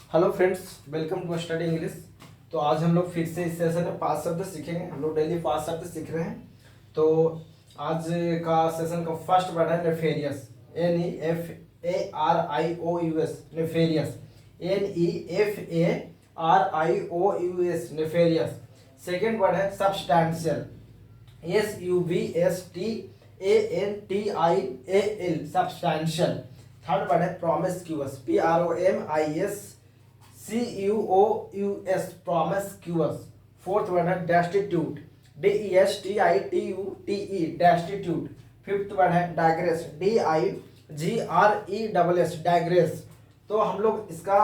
Hello friends, welcome to study English. तो आज हम लोग फिर से इस सेशन में 5 शब्द सीखेंगे। हम लोग डेली 5 शब्द सीख रहे हैं। तो आज का सेशन का फर्स्ट वर्ड है nefarious. NEFARIOUS nefarious. NEFARIOUS nefarious. Second word है substantial. SUBSTANTIAL substantial. Third word है प्रोमिस्क्यूअस। PROMISCUOUS प्रोमिस्क्यूअस। फोर्थ वर्ड है destitute. DESTITUTE destitute. Fifth word है डाइग्रेस। DIGRESS digress. तो हम लोग इसका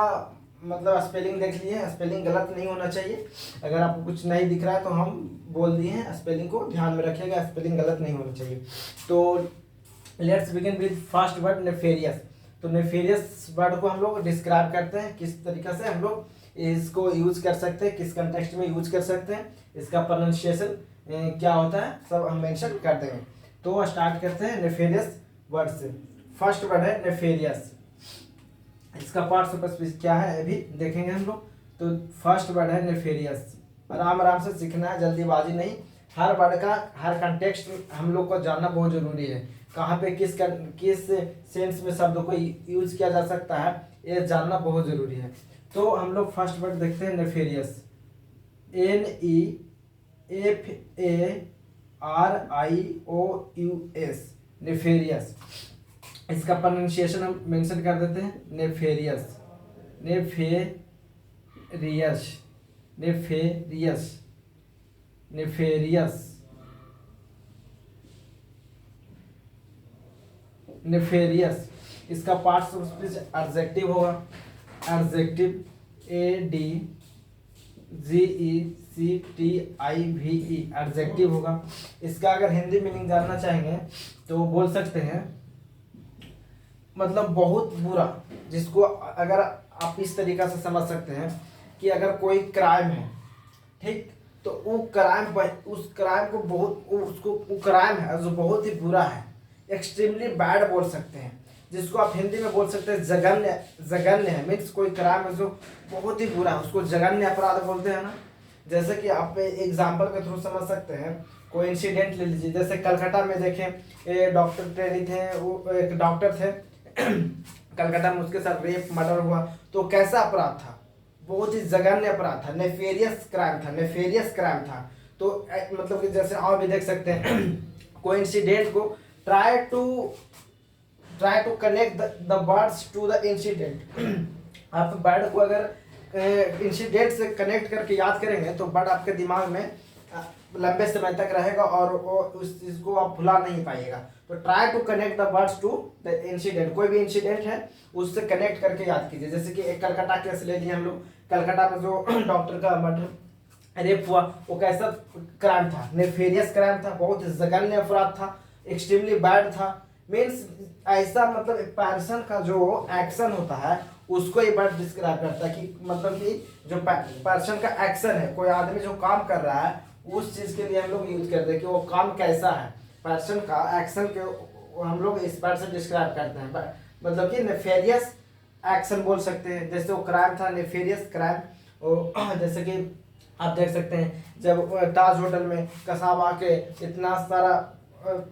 मतलब स्पेलिंग देख लिए। स्पेलिंग गलत नहीं होना चाहिए। अगर आपको कुछ नहीं दिख रहा है तो हम बोल दिए हैं, स्पेलिंग को ध्यान में रखिएगा, स्पेलिंग गलत नहीं होना चाहिए। तो let's begin with first word nefarious. तो नेफेरियस वर्ड को हम लोग डिस्क्राइब करते हैं, किस तरीके से हम लोग इसको यूज कर सकते हैं, किस कंटेक्स्ट में यूज कर सकते हैं, इसका प्रोनाउंसिएशन क्या होता है, सब हम मेंशन कर देंगे। तो स्टार्ट करते हैं नेफेरियस वर्ड से। फर्स्ट वर्ड है नेफेरियस। इसका पार्ट्स ऑफ स्पीच क्या है अभी देखेंगे हम लोग। तो फर्स्ट वर्ड है नेफेरियस। आराम आराम से सीखना है, जल्दीबाजी नहीं। हर वर्ड का हर कंटेक्स्ट हम लोग को जानना बहुत जरूरी है। कहाँ पे किस सेंस में शब्द को यूज किया जा सकता है, ये जानना बहुत जरूरी है। तो हम लोग फर्स्ट वर्ड देखते हैं नेफेरियस। NEFARIOUS nefarious. इसका प्रोनाउंसिएशन हम मेंशन कर देते हैं nefarious. Nefarious nefarious nefarious nefarious. इसका पार्ट्स ऑफ स्पीच एडजेक्टिव होगा। एडजेक्टिव ADJECTIVE एडजेक्टिव होगा। इसका अगर हिंदी मीनिंग जानना चाहेंगे तो बोल सकते हैं मतलब बहुत बुरा, जिसको अगर आप इस तरीका से समझ सकते हैं कि अगर कोई क्राइम है, ठीक, तो वो क्राइम उस क्राइम को बहुत उसको वो क्राइम है जो बहुत ही बुरा है, एक्सट्रीमली बैड बोल सकते हैं, जिसको आप हिंदी में बोल सकते हैं जघन्य। जघन्य है मीन्स कोई क्राइम है जो बहुत ही बुरा है, उसको जघन्य अपराध बोलते हैं ना। जैसे कि आप एग्जाम्पल के थ्रू समझ सकते हैं। कोई इंसिडेंट ले लीजिए, जैसे कलकत्ता में देखें, डॉक्टर ट्रेनी थे, वो एक डॉक्टर थे कलकत्ता में, उसके साथ रेप मर्डर हुआ। तो कैसा अपराध था, बहुत ही जघन्य अपराध था, नेफेरियस क्राइम था, नेफेरियस क्राइम था। तो मतलब कि जैसे और भी देख सकते हैं कोई इंसिडेंट को try to connect the words to the incident. आप वर्ड को अगर इंसिडेंट से कनेक्ट करके याद करेंगे तो वर्ड आपके दिमाग में लंबे समय तक रहेगा और उस चीज को आप भुला नहीं पाएगा। तो try to connect the words to the incident. कोई भी इंसिडेंट है उससे कनेक्ट करके याद कीजिए। जैसे कि एक कलकत्ता केस ले लिए हम लोग। कलकत्ता में जो डॉक्टर का मर्डर रेप हुआ, वो कैसा क्राइम था, नेफेरियस क्राइम था, बहुत जघन्य अपराध था, एक्सट्रीमली बैड था। मीन्स ऐसा मतलब एक पर्सन का जो एक्शन होता है उसको ये वर्ड डिस्क्राइब करता है कि मतलब कि जो पर्सन का एक्शन है, कोई आदमी जो काम कर रहा है उस चीज के लिए हम लोग यूज करते हैं कि वो काम कैसा है, पर्सन का एक्शन के हम लोग इस वर्ड से डिस्क्राइब करते हैं। मतलब कि नेफेरियस एक्शन बोल सकते हैं। जैसे वो क्राइम था, नेफेरियस क्राइम। जैसे कि आप देख सकते हैं जब ताज होटल में कसाब आके इतना सारा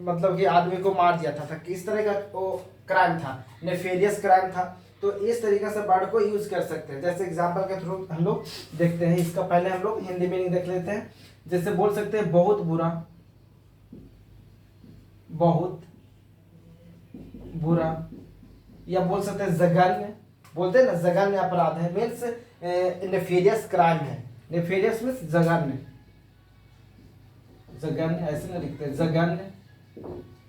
मतलब कि आदमी को मार दिया था किस तरह का वो क्राइम था, नेफेरियस क्राइम था। तो इस तरीके से वर्ड को यूज कर सकते हैं। जैसे एग्जांपल के थ्रू हम लोग देखते हैं। इसका पहले हम लोग हिंदी मीनिंग देख लेते हैं। जैसे बोल सकते हैं बहुत बुरा, बहुत बुरा, या बोल सकते हैं जघन्य, बोलते हैं ना जघन्य अपराध है, मीन्स नेफेरियस क्राइम है। नेफेरियस मीन्स जघन्य, जघन्य ऐसे ना लिखते हैं, जघन्य।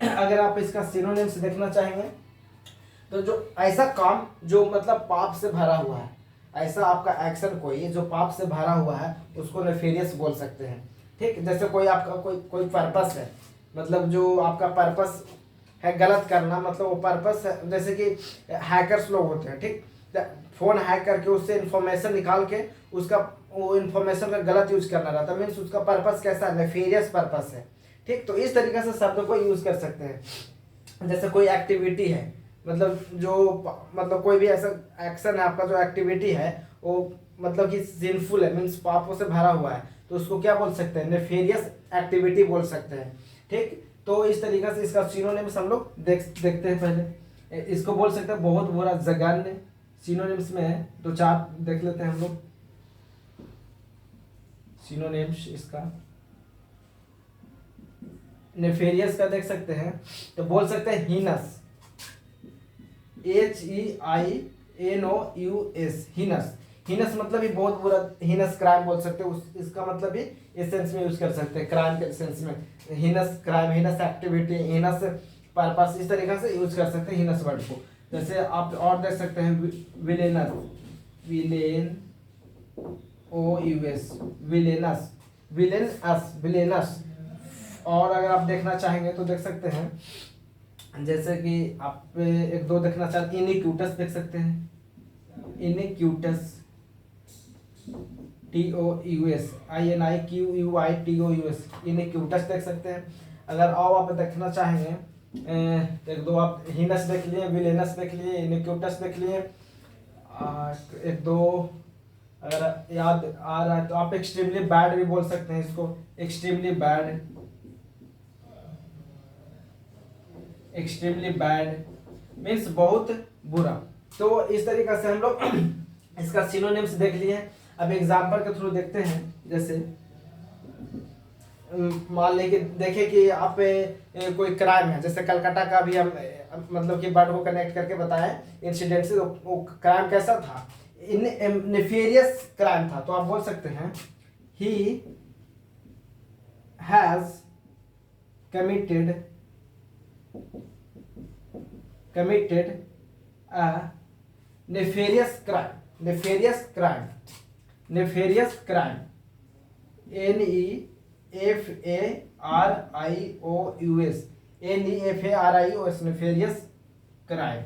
अगर आप इसका सिनोनिम्स देखना चाहेंगे तो जो ऐसा काम जो मतलब पाप से भरा हुआ है, ऐसा आपका एक्शन कोई जो पाप से भरा हुआ है उसको नेफेरियस बोल सकते हैं। ठीक, जैसे कोई आपका कोई पर्पस है, मतलब जो आपका पर्पस है गलत करना, मतलब वो पर्पस है। जैसे कि हैकर्स लोग होते हैं, ठीक, फोन हैक करके उससे इंफॉर्मेशन निकाल के उसका वो इंफॉर्मेशन का गलत यूज करना रहता है, मीन्स उसका पर्पस कैसा है, नेफेरियस पर्पस है। ठीक, तो इस तरीके से शब्द को यूज कर सकते हैं। जैसे कोई एक्टिविटी है, मतलब जो मतलब कोई भी ऐसा एक्शन है आपका, जो एक्टिविटी है वो मतलब कि सिंफुल है, मीन्स पापों से भरा हुआ है, तो उसको क्या बोल सकते हैं, नेफेरियस एक्टिविटी बोल सकते हैं। ठीक, तो इस तरीके से इसका सिनोनिम्स हम लोग देखते हैं। पहले इसको बोल सकते हैं बहुत बुरा, जघन्य। सिनोनिम्स में है तो 4 देख लेते हैं हम लोग सिनोनिम्स इसका। नेफेरियस का देख सकते हैं तो बोल सकते हैं हीनस, HEINOUS, हीनस। हीनस मतलब ही बहुत बुरा, हीनस क्राइम बोल सकते हैं, इसका मतलब ही इस सेंस में यूज कर सकते हैं, क्राइम के सेंस में। Heinous crime, heinous activity, heinous purpose, इस तरीके से यूज कर सकते हैं हीनस वर्ड को। जैसे आप और देख सकते हैं villainous, villain OUS, villainous, villainous. और अगर आप देखना चाहेंगे तो देख सकते हैं, जैसे कि आप एक दो देखना चाहते हैं, इनिक्यूटस देख सकते हैं, इनिक्यूटस, TOUS, INIQUITOUS, इनिक्यूटस देख सकते हैं। अगर और आप देखना चाहेंगे, एक दो आप हीनस देख लिए, विलेनस देख लिए, इनिक्यूटस देख लिए, एक दो अगर याद आ रहा है तो आप एक्सट्रीमली बैड भी बोल सकते हैं इसको, extremely bad, extremely bad means बहुत बुरा। तो इस तरीके से हम लोग इसका सिनोनिम्स देख लिए। अब एग्जाम्पल के थ्रू देखते हैं। जैसे मान लें कि देखें कि आप कोई क्राइम है, जैसे कलकत्ता का भी हम मतलब कि वर्ड को कनेक्ट करके बताएं इंसिडेंट से, तो वो क्राइम कैसा था, नेफेरियस क्राइम था। तो आप बोल सकते हैं he has committed a nefarious crime, nefarious crime, nefarious crime, NEFARIOUS, NEFARIOUS, nefarious crime।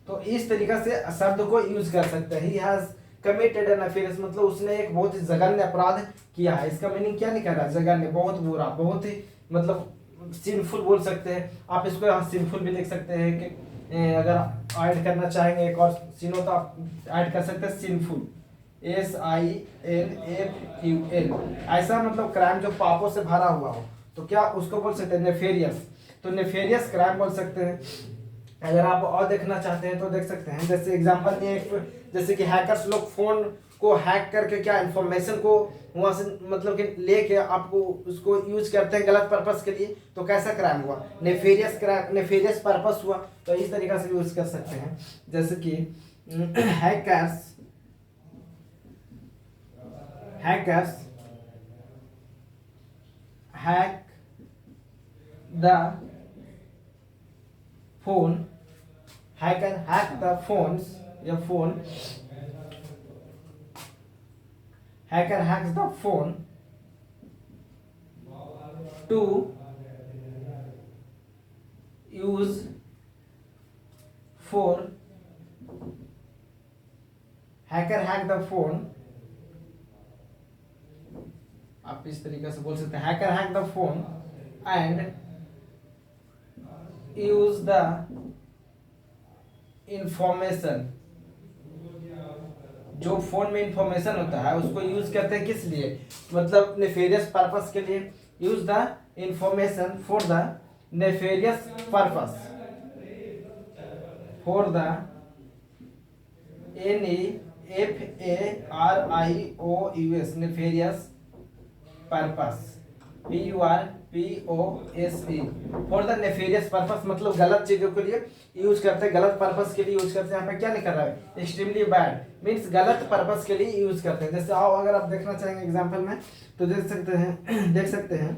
तो इस तरीका से शब्द को यूज कर सकते हैं। He has committed N nefarious, मतलब उसने एक बहुत ही जघन्य अपराध किया है। इसका मीनिंग क्या निकल रहा है, जघन्य, बहुत बुरा, बहुत ही मतलब सिंफुल बोल सकते हैं आप इसको। यहाँ सिंफुल भी लिख सकते हैं कि अगर ऐड करना चाहेंगे एक और सिनो तो आप ऐड कर सकते हैं सिंफुल, SINFUL। ऐसा मतलब क्राइम जो पापों से भरा हुआ हो, तो क्या उसको बोल सकते हैं नेफेरियस। तो नेफेरियस क्राइम बोल सकते हैं। अगर आप और देखना चाहते हैं तो देख सकते हैं, जैसे एग्जांपल में एक, जैसे कि हैकर्स लोग फोन को हैक करके क्या इंफॉर्मेशन को वहां से मतलब कि लेके आपको उसको यूज करते हैं गलत पर्पस के लिए, तो कैसा क्राइम हुआ, नेफेरियस क्राइम, नेफेरियस पर्पस हुआ। तो इस तरीके से यूज कर सकते हैं। जैसे कि hackers hack the phone, hacker hack the phones, your phone, hacker hacks the phone to use for, hacker hack the phone, आप इस तरीके से बोल सकते हैं, hacker hack the phone and use the information, जो फोन में इंफॉर्मेशन होता है उसको यूज करते हैं किस लिए, मतलब नेफेरियस पर्पस के लिए। Use the information for the nefarious purpose, for the NEFARIOUS, nefarious purpose, PURPOSE, for the nefarious purpose, मतलब गलत चीजों के लिए यूज करते हैं, गलत पर्पस के लिए यूज करते हैं। यहाँ पे क्या निकल रहा है, एक्सट्रीमली बैड मीन्स गलत पर्पस के लिए यूज करते हैं। जैसे आओ अगर आप देखना चाहेंगे एग्जांपल में तो देख सकते हैं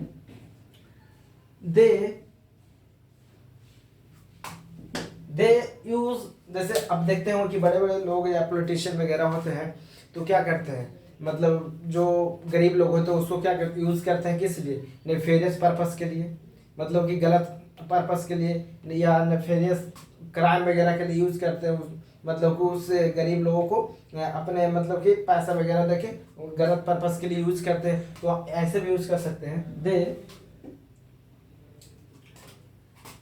दे यूज, जैसे अब देखते हो कि बड़े बड़े लोग या पॉलिटिशियन वगैरह होते हैं तो क्या करते हैं, मतलब जो गरीब लोग होते हैं उसको क्या यूज करते हैं किस लिए, नेफेरियस पर्पस के लिए, मतलब कि गलत पर्पस के लिए, या नेफेरियस क्राइम वगैरह के लिए यूज करते हैं। मतलब कि उस गरीब लोगों को अपने मतलब कि पैसा वगैरह देके गलत पर्पस के लिए यूज करते हैं। तो ऐसे भी यूज कर सकते हैं,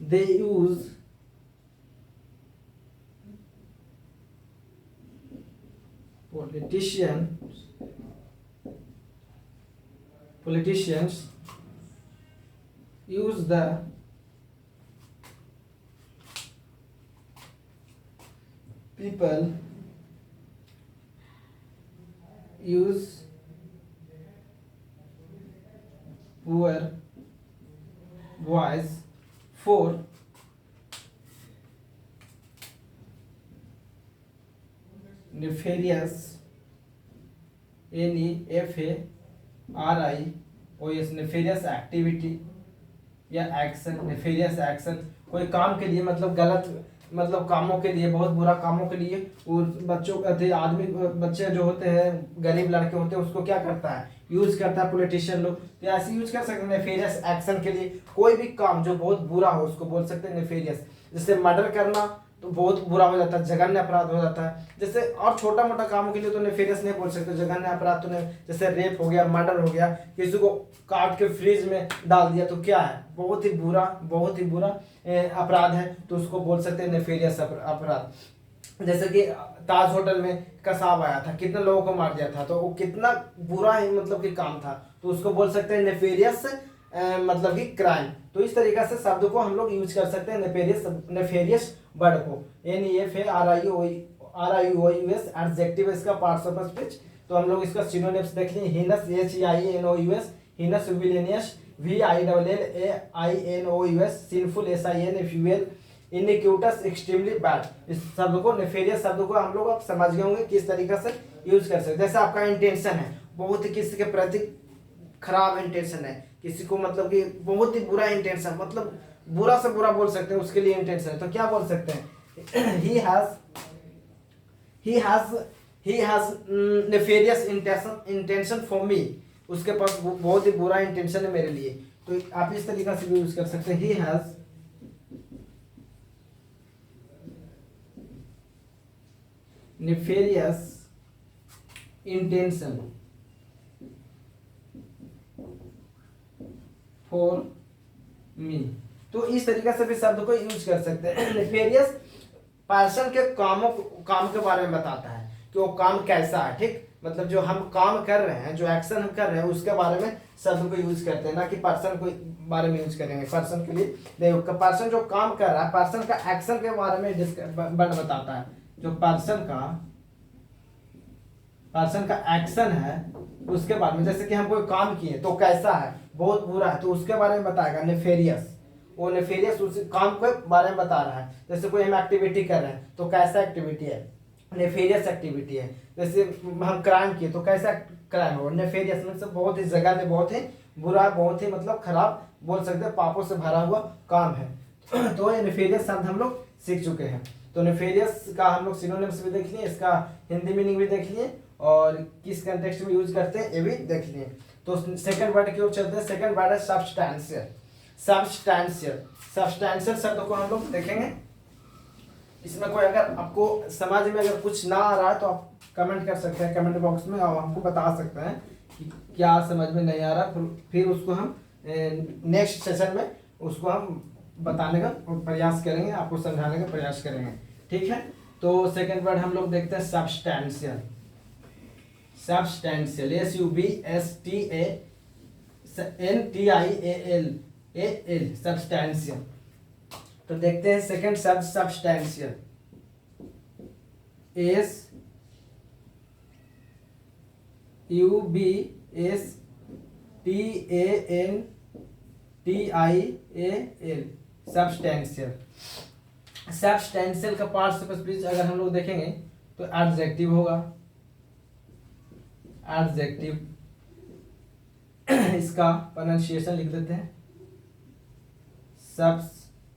दे use politicians use the people use poor voice for nefarious NEFARIOUS nefarious activity या एक्शन, नेफेरियस एक्शन कोई काम के लिए, मतलब गलत, मतलब कामों के लिए, बहुत बुरा कामों के लिए। और बच्चों आदमी, बच्चे जो होते हैं, गरीब लड़के होते हैं, उसको क्या करता है, यूज करता है पॉलिटिशियन लोग। तो ऐसे यूज कर सकते हैं नेफेरियस एक्शन के लिए। कोई भी काम जो बहुत बुरा हो उसको बोल सकते हैं नेफेरियस। जैसे मर्डर करना तो बहुत बुरा हो जाता है, जघन्य अपराध हो जाता है। जैसे और छोटा मोटा कामों के लिए तो नेफेरियस नहीं बोल सकते, जघन्य अपराध तो नहीं। जैसे रेप हो गया, मर्डर हो गया, किसी को काट के फ्रिज में डाल दिया, तो क्या है, बहुत ही बुरा, बहुत ही बुरा अपराध है, तो उसको बोल सकते हैं नेफेरियस अपराध। जैसे कि ताज होटल में कसाब आया था, कितने लोगों को मार दिया था, तो वो कितना बुरा ही मतलब कि काम था, तो उसको बोल सकते हैं नेफेरियस मतलब कि क्राइम। तो इस तरीके से शब्द को हम लोग यूज कर सकते हैं नेफेरियस वर्ड को। NEFARIOUS एडजेक्टिव इसका पार्ट्स ऑफ स्पीच। तो हम लोग इसका सिनोनिम्स देख लें। Heinous HEINOUS, heinous villainous VILLAINOUS, sinful SINFUL, iniquitous extremely bad. इस शब्द को, नेफेरियस शब्द को हम लोग आप समझ गए होंगे किस तरीके से यूज कर सकते हैं। जैसे आपका इंटेंशन है, बहुत ही किसी के प्रति खराब इंटेंशन है, किसी को मतलब कि बहुत ही बुरा इंटेंशन, मतलब बुरा से बुरा बोल सकते हैं, उसके लिए इंटेंशन है, तो क्या बोल सकते हैं, he has nefarious intention for me, उसके पास बहुत ही बुरा इंटेंशन है मेरे लिए। तो आप इस तरीके से भी यूज कर सकते हैं, he has nefarious intention for me। तो इस तरीके से भी शब्द को यूज कर सकते हैं। नेफेरियस पर्सन के काम के बारे में बताता है कि वो काम कैसा है, ठीक, मतलब जो हम काम कर रहे हैं, जो एक्शन हम कर रहे हैं, उसके बारे में शब्द को यूज करते हैं, ना कि पर्सन को बारे में यूज करेंगे। पर्सन के लिए देखो, पर्सन जो काम कर रहा है, पर्सन का एक्शन के बारे में वर्ड बताता है। जो पर्सन का एक्शन है उसके बारे में, जैसे कि हम कोई काम किए तो कैसा है, बहुत बुरा है, तो उसके बारे में बताएगा नेफेरियस। वो नेफेरियस उस काम के बारे में बता रहा है। जैसे कोई हम एक्टिविटी कर रहे हैं तो कैसा एक्टिविटी है, नेफेरियस एक्टिविटी है। जैसे हम क्राइम किए तो कैसा क्राइम हो, नेफेरियस मतलब बहुत ही जगह में बहुत ही बुरा, बहुत ही मतलब खराब बोल सकते हैं, पापों से भरा हुआ काम है। तो ये नेफेरियस शब्द हम लोग सीख चुके हैं। तो नेफेरियस का हम लोग सिनोनिम्स भी देख लिए, इसका हिंदी मीनिंग भी देख लिए, और किस कंटेक्स्ट में यूज करते हैं ये भी देख लिए। तो सेकंड वर्ड की ओर चलते हैं। सेकंड वर्ड है सब्सटैंशियल। सब्सटैंशियल शब्द को हम लोग देखेंगे। इसमें कोई अगर आपको समझ में अगर कुछ ना आ रहा है तो आप कमेंट कर सकते हैं कमेंट बॉक्स में, और हमको बता सकते हैं कि क्या समझ में नहीं आ रहा, फिर उसको हम नेक्स्ट सेशन में उसको हम बताने का प्रयास करेंगे, आपको समझाने का प्रयास करेंगे, ठीक है। तो सेकंड वर्ड हम लोग देखते हैं सब्सटैंशियल। SUBSTANTIAL substantial. तो देखते हैं सेकंड शब्द सब्सटैंशियल। SUBSTANTIAL substantial. सब्सटैंशियल का पार्ट्स ऑफ स्पीच अगर हम लोग देखेंगे तो एडजेक्टिव होगा, एडजेक्टिव। इसका प्रोनाउंसिएशन लिख देते हैं, सब्सटैंशियल।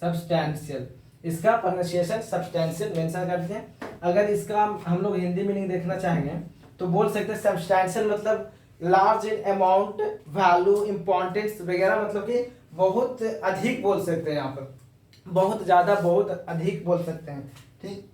सब्सटैंशियल इसका प्रोनाउंसिएशन सब्सटैंशियल मेंशन करते हैं। अगर इसका हम लोग हिंदी मीनिंग देखना चाहेंगे तो बोल सकते हैं सब्सटैंशियल मतलब large in amount, value, importance वगैरह, मतलब कि बहुत अधिक बोल सकते हैं, यहाँ पर बहुत ज्यादा, बहुत अधिक बोल सकते हैं, ठीक।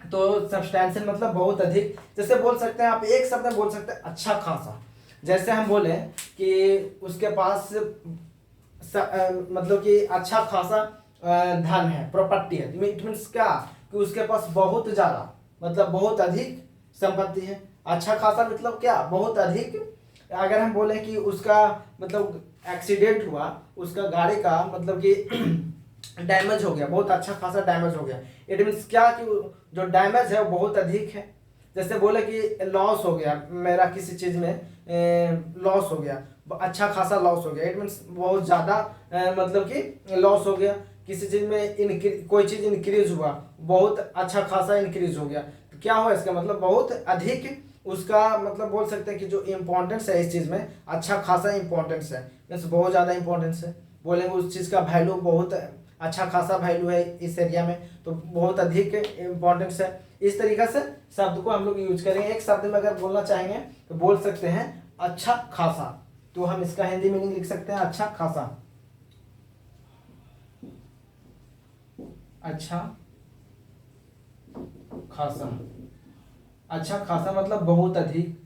तो सब्सटैंशियल मतलब बहुत अधिक। जैसे बोल सकते हैं आप एक शब्द में बोल सकते हैं अच्छा खासा, जैसे हम बोले कि उसके पास मतलब कि अच्छा खासा धन है, प्रॉपर्टी है, इट मीन्स क्या कि उसके पास बहुत ज़्यादा मतलब बहुत अधिक संपत्ति है। अच्छा खासा मतलब क्या, बहुत अधिक। अगर हम बोले कि उसका मतलब एक्सीडेंट हुआ, उसका गाड़ी का मतलब कि डैमेज हो गया, बहुत अच्छा खासा डैमेज हो गया, इट मीन्स क्या कि जो डैमेज है वो बहुत अधिक है। जैसे बोले कि लॉस हो गया, मेरा किसी चीज़ में लॉस हो गया, अच्छा खासा लॉस हो गया, इट मीन्स बहुत ज़्यादा मतलब कि लॉस हो गया। किसी चीज़ में कोई चीज़ इंक्रीज हुआ, बहुत अच्छा खासा इंक्रीज हो गया, तो क्या हुआ इसका मतलब बहुत अधिक उसका मतलब बोल सकते हैं कि जो इम्पोर्टेंस है इस चीज़ में अच्छा खासा इम्पोर्टेंस है, मीन्स बहुत ज़्यादा इम्पोर्टेंस है। बोलेंगे उस चीज़ का वैल्यू बहुत अच्छा खासा वैल्यू है इस एरिया में, तो बहुत अधिक इम्पोर्टेंस है। इस तरीके से शब्द को हम लोग यूज करेंगे। एक शब्द में अगर बोलना चाहेंगे तो बोल सकते हैं अच्छा खासा, तो हम इसका हिंदी मीनिंग लिख सकते हैं अच्छा खासा। अच्छा खासा, अच्छा खासा मतलब बहुत अधिक,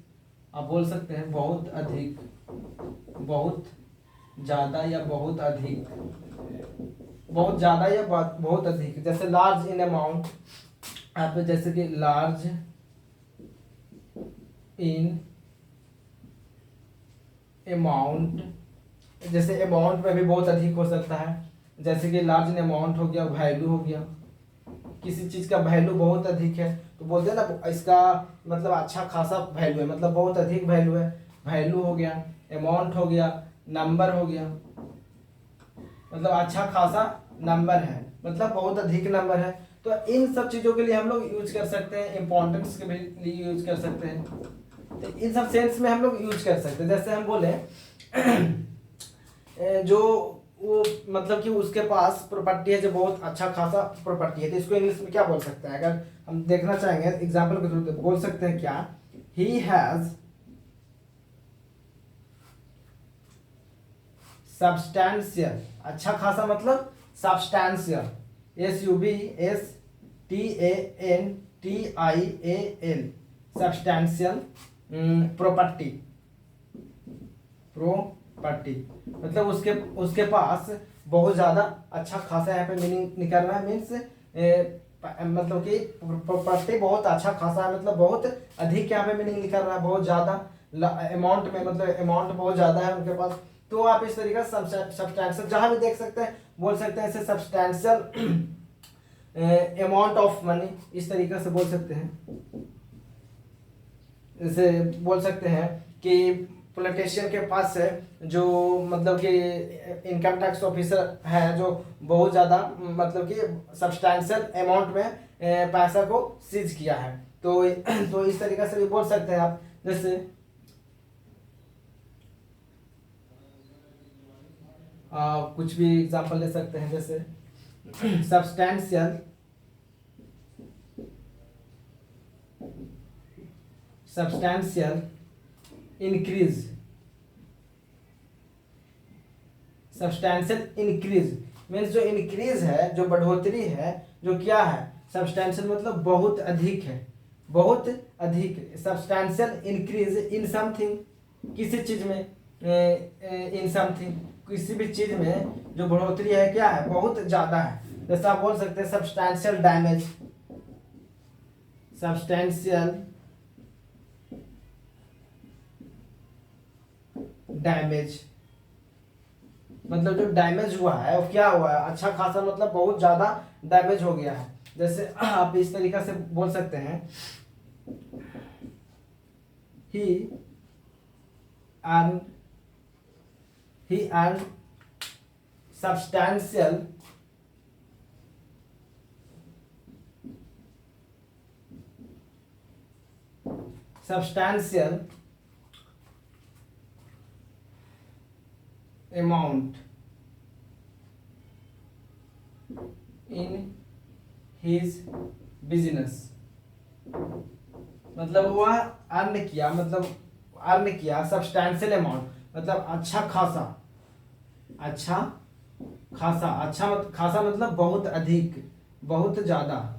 आप बोल सकते हैं बहुत अधिक, बहुत ज़्यादा या बहुत अधिक, बहुत ज़्यादा या बहुत अधिक। जैसे लार्ज इन अमाउंट, आप जैसे कि लार्ज इन अमाउंट, जैसे अमाउंट में भी बहुत अधिक हो सकता है, जैसे कि लार्ज इन अमाउंट हो गया, वैल्यू हो गया, किसी चीज़ का वैल्यू बहुत अधिक है तो बोलते हैं ना इसका मतलब अच्छा खासा वैल्यू है, मतलब बहुत अधिक वैल्यू है। वैल्यू हो गया, अमाउंट हो गया, नंबर हो गया, मतलब अच्छा खासा नंबर है, मतलब बहुत अधिक नंबर है। तो इन सब चीज़ों के लिए हम लोग यूज कर सकते हैं, इंपॉर्टेंस के लिए यूज कर सकते हैं, तो इन सब सेंस में हम लोग यूज कर सकते हैं। जैसे हम बोले जो वो मतलब कि उसके पास प्रॉपर्टी है जो बहुत अच्छा खासा प्रॉपर्टी है, तो इसको इंग्लिश में क्या बोल सकते हैं? अगर हम देखना चाहेंगे एग्जाम्पल के थ्रू बोल सकते हैं क्या, ही हैज सब्सटैंशियल, अच्छा खासा मतलब substantial, SUBSTANTIAL, substantial property, property मतलब उसके पास बहुत ज़्यादा अच्छा खासा, यहाँ पे मीनिंग निकलना है, मीन्स मतलब कि प्रॉपर्टी बहुत अच्छा खासा है, मतलब बहुत अधिक यहाँ पे मीनिंग निकल रहा है, बहुत ज़्यादा अमाउंट में, मतलब अमाउंट बहुत ज़्यादा है उनके पास। तो आप इस तरीके से सब्सटैंशियल जहाँ भी देख सकते हैं बोल सकते हैं इसे सब्सटैंशियल अमाउंट ऑफ मनी, इस तरीके से बोल सकते हैं। जैसे बोल सकते हैं कि पॉलिटिशियन के पास है जो मतलब कि इनकम टैक्स ऑफिसर है जो बहुत ज़्यादा मतलब कि सब्सटैंशियल अमाउंट में पैसा को सीज किया है, तो तो इस तरीके से भी बोल सकते हैं आप। जैसे कुछ भी एग्जांपल ले सकते हैं, जैसे substantial increase, substantial increase means जो इंक्रीज है, जो बढ़ोतरी है, जो क्या है सब्सटैंशियल मतलब बहुत अधिक है, बहुत अधिक। सब्सटैंशियल इंक्रीज इन समथिंग, किसी चीज में, इन समथिंग किसी भी चीज में जो बढ़ोतरी है क्या है बहुत ज्यादा है। जैसे आप बोल सकते हैं सब्सटैंशियल डैमेज, सब्सटैंशियल डैमेज मतलब जो डैमेज हुआ है वो क्या हुआ है, अच्छा खासा मतलब बहुत ज्यादा डैमेज हो गया है। जैसे आप इस तरीका से बोल सकते हैं ही earned substantial amount in his business, मतलब वह अर्न किया, मतलब अर्न किया सब्सटैंशियल अमाउंट मतलब अच्छा खासा, अच्छा खासा, खासा मतलब बहुत अधिक, बहुत ज़्यादा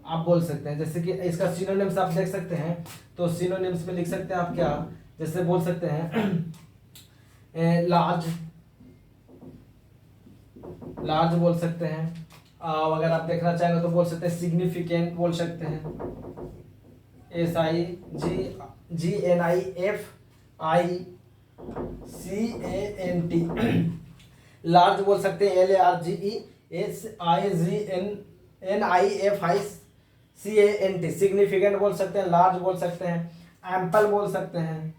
आप बोल सकते हैं। जैसे कि इसका सिनोनिम्स आप देख सकते हैं, तो सिनोनिम्स में लिख सकते हैं आप क्या, जैसे बोल सकते हैं लार्ज, लार्ज बोल सकते हैं। अगर आप देखना चाहेंगे तो बोल सकते हैं सिग्निफिकेंट बोल सकते हैं, SIGNIFICANT। लार्ज बोल सकते हैं LARGE SIGNIFICANT। सिग्निफिकेंट बोल सकते हैं, लार्ज बोल सकते हैं, एम्पल बोल सकते हैं,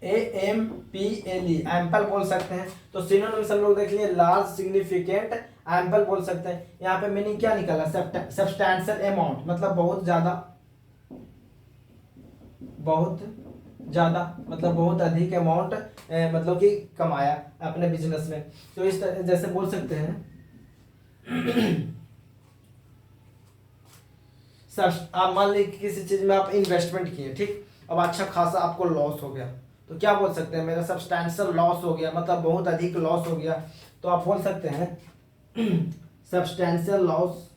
AMPLE एम्पल बोल सकते हैं। तो सिनोनिम्स हम लोग देख लिए, लार्ज, सिग्निफिकेंट, एम्पल बोल सकते हैं। यहाँ पे मीनिंग क्या निकला, सब्सटैंशियल अमाउंट, मतलब बहुत ज्यादा, बहुत ज्यादा मतलब बहुत अधिक अमाउंट मतलब कि कमाया अपने बिजनेस में। तो इस तरह जैसे बोल सकते हैं आप मान लीजिए किसी चीज में आप इन्वेस्टमेंट किए, ठीक, अब अच्छा खासा आपको लॉस हो गया, तो क्या बोल सकते हैं, मेरा सब्सटैंशियल लॉस हो गया, मतलब बहुत अधिक लॉस हो गया। तो आप बोल सकते हैं substantial loss,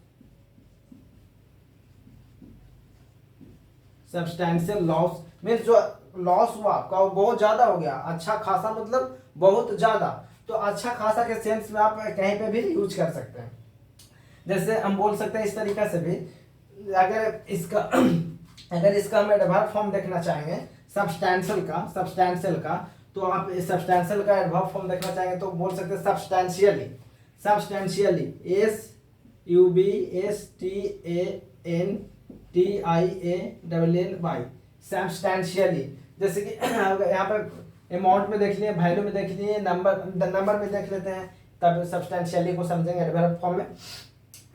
substantial loss means जो लॉस हुआ आपका वो बहुत ज्यादा हो गया, अच्छा खासा मतलब बहुत ज्यादा। तो अच्छा खासा के सेंस में आप कहीं पे भी यूज कर सकते हैं। जैसे हम बोल सकते हैं इस तरीका से भी, अगर इसका अगर इसका हम एडवर्ब फॉर्म देखना चाहेंगे सब्सटैंशियल का, तो आप सब्सटैंशियल का एडवर्ब फॉर्म देखना चाहेंगे तो बोल सकते हैं सब्सटैंशियली, सब्सटैंशियली SUBSTANTIALLY, सब्सटैंशियली। जैसे कि यहाँ पर अमाउंट में देख लिए, वैल्यू में देख लिए, नंबर में देख लेते हैं, तब सब्सटैंशियली को समझेंगे एडवर्ब फॉर्म में।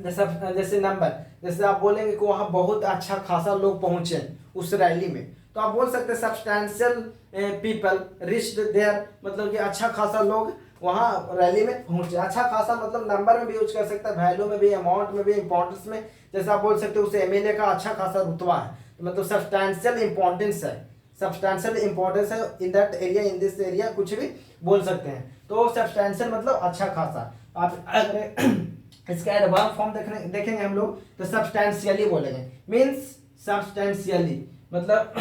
जैसे नंबर, जैसे आप बोलेंगे कि वहाँ बहुत अच्छा खासा लोग पहुंचे उस रैली में, तो आप बोल सकते हैं सब्सटैंशियल पीपल रीच्ड देयर, मतलब कि अच्छा खासा लोग वहाँ रैली में पहुंचे। अच्छा खासा मतलब नंबर में भी यूज कर सकते हैं, वैल्यू में भी, अमाउंट में भी, इंपॉर्टेंस में। जैसे आप बोल सकते हो उसे एमएलए का अच्छा खासा रुतबा है, तो मतलब सब्सटैंशियल इंपॉर्टेंस है, सब्सटैंशियल इंपॉर्टेंस है in that area, in this area, कुछ भी बोल सकते हैं। तो सब्सटैंशियल मतलब अच्छा खासा। आप अगर इसका एडवर्ब फॉर्म देखेंगे हम लोग तो सब्सटैंशियली बोलेंगे, मीन्स सब्सटैंशियली मतलब